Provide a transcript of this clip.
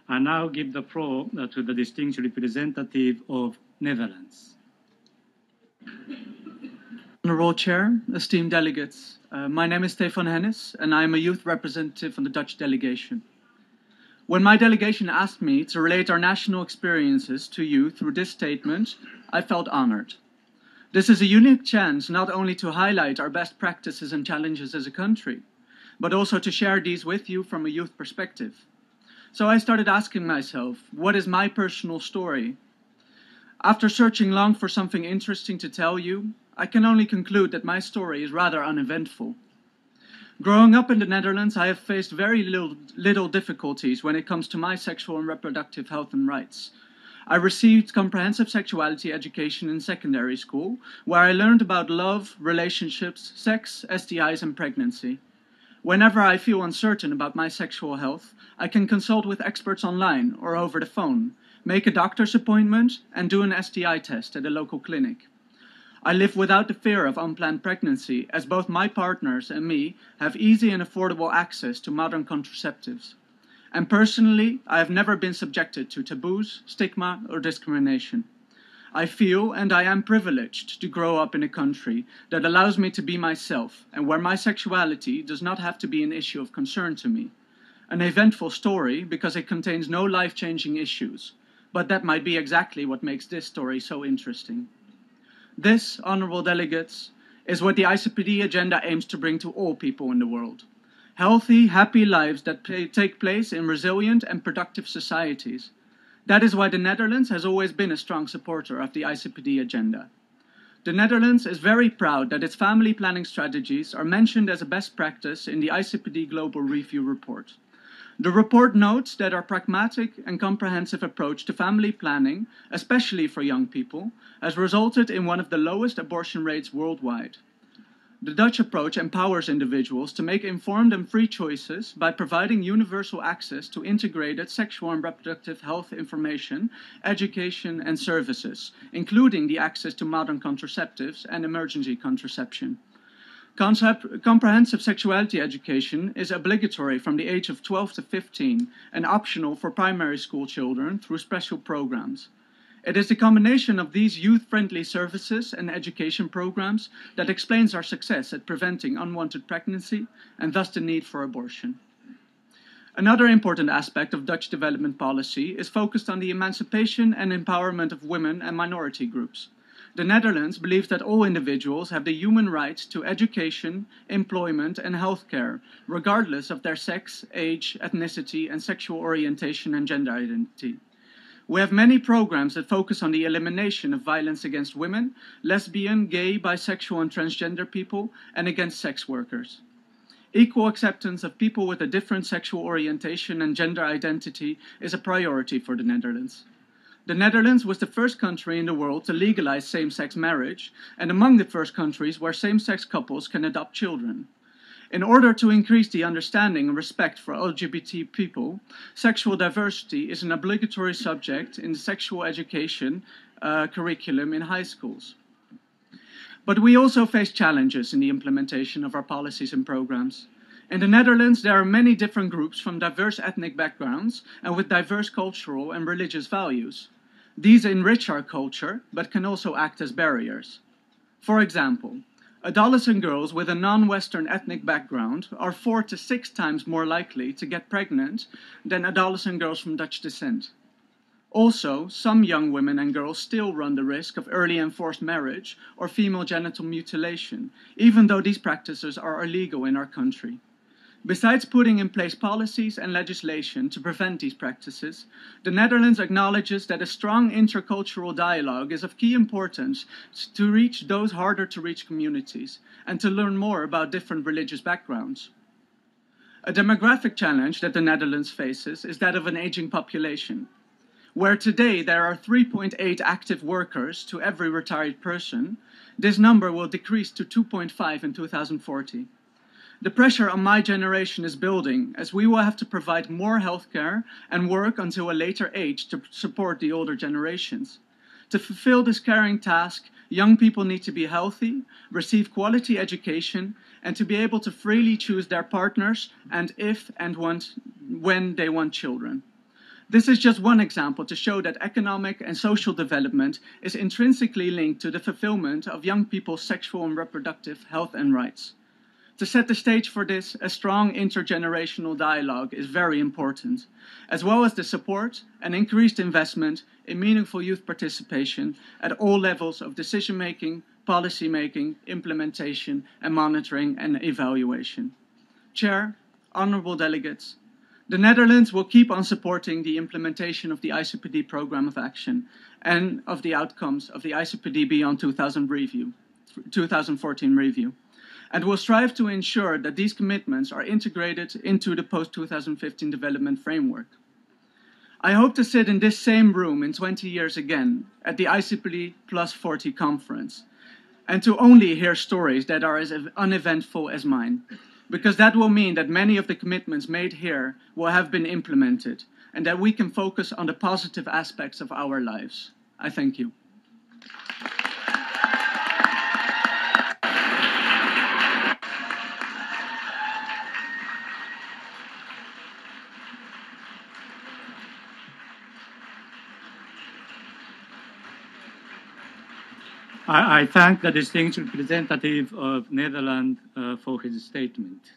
I now give the floor to the distinguished representative of Netherlands. Honorable Chair, esteemed delegates, my name is Stefan Hennis and I am a youth representative on the Dutch delegation. When my delegation asked me to relate our national experiences to you through this statement, I felt honored. This is a unique chance not only to highlight our best practices and challenges as a country, but also to share these with you from a youth perspective. So I started asking myself, what is my personal story? After searching long for something interesting to tell you, I can only conclude that my story is rather uneventful. Growing up in the Netherlands, I have faced very little difficulties when it comes to my sexual and reproductive health and rights. I received comprehensive sexuality education in secondary school, where I learned about love, relationships, sex, STIs, and pregnancy. Whenever I feel uncertain about my sexual health, I can consult with experts online or over the phone, make a doctor's appointment, and do an STI test at a local clinic. I live without the fear of unplanned pregnancy, as both my partners and me have easy and affordable access to modern contraceptives. And personally, I have never been subjected to taboos, stigma, or discrimination. I feel and I am privileged to grow up in a country that allows me to be myself and where my sexuality does not have to be an issue of concern to me. An eventful story because it contains no life-changing issues, but that might be exactly what makes this story so interesting. This, honorable delegates, is what the ICPD agenda aims to bring to all people in the world. Healthy, happy lives that take place in resilient and productive societies. That is why the Netherlands has always been a strong supporter of the ICPD agenda. The Netherlands is very proud that its family planning strategies are mentioned as a best practice in the ICPD Global Review report. The report notes that our pragmatic and comprehensive approach to family planning, especially for young people, has resulted in one of the lowest abortion rates worldwide. The Dutch approach empowers individuals to make informed and free choices by providing universal access to integrated sexual and reproductive health information, education and services, including the access to modern contraceptives and emergency contraception. Comprehensive sexuality education is obligatory from the age of 12 to 15 and optional for primary school children through special programs. It is the combination of these youth-friendly services and education programs that explains our success at preventing unwanted pregnancy and thus the need for abortion. Another important aspect of Dutch development policy is focused on the emancipation and empowerment of women and minority groups. The Netherlands believes that all individuals have the human right to education, employment and healthcare, regardless of their sex, age, ethnicity and sexual orientation and gender identity. We have many programs that focus on the elimination of violence against women, lesbian, gay, bisexual and transgender people, and against sex workers. Equal acceptance of people with a different sexual orientation and gender identity is a priority for the Netherlands. The Netherlands was the first country in the world to legalize same-sex marriage, and among the first countries where same-sex couples can adopt children. In order to increase the understanding and respect for LGBT people, sexual diversity is an obligatory subject in the sexual education curriculum in high schools. But we also face challenges in the implementation of our policies and programs. In the Netherlands, there are many different groups from diverse ethnic backgrounds and with diverse cultural and religious values. These enrich our culture, but can also act as barriers. For example, adolescent girls with a non-Western ethnic background are 4 to 6 times more likely to get pregnant than adolescent girls from Dutch descent. Also, some young women and girls still run the risk of early and forced marriage or female genital mutilation, even though these practices are illegal in our country. Besides putting in place policies and legislation to prevent these practices, the Netherlands acknowledges that a strong intercultural dialogue is of key importance to reach those harder to reach communities and to learn more about different religious backgrounds. A demographic challenge that the Netherlands faces is that of an aging population. Where today there are 3.8 active workers to every retired person, this number will decrease to 2.5 in 2040. The pressure on my generation is building, as we will have to provide more healthcare and work until a later age to support the older generations. To fulfill this caring task, young people need to be healthy, receive quality education, and to be able to freely choose their partners and if and when they want children. This is just one example to show that economic and social development is intrinsically linked to the fulfillment of young people's sexual and reproductive health and rights. To set the stage for this, a strong intergenerational dialogue is very important, as well as the support and increased investment in meaningful youth participation at all levels of decision-making, policy-making, implementation, and monitoring and evaluation. Chair, honorable delegates, the Netherlands will keep on supporting the implementation of the ICPD Programme of Action and of the outcomes of the ICPD Beyond 2014 review, and will strive to ensure that these commitments are integrated into the post-2015 development framework. I hope to sit in this same room in 20 years again at the ICPD Plus 40 conference, and to only hear stories that are as uneventful as mine, because that will mean that many of the commitments made here will have been implemented, and that we can focus on the positive aspects of our lives. I thank you. I thank the distinguished representative of Netherlands for his statement.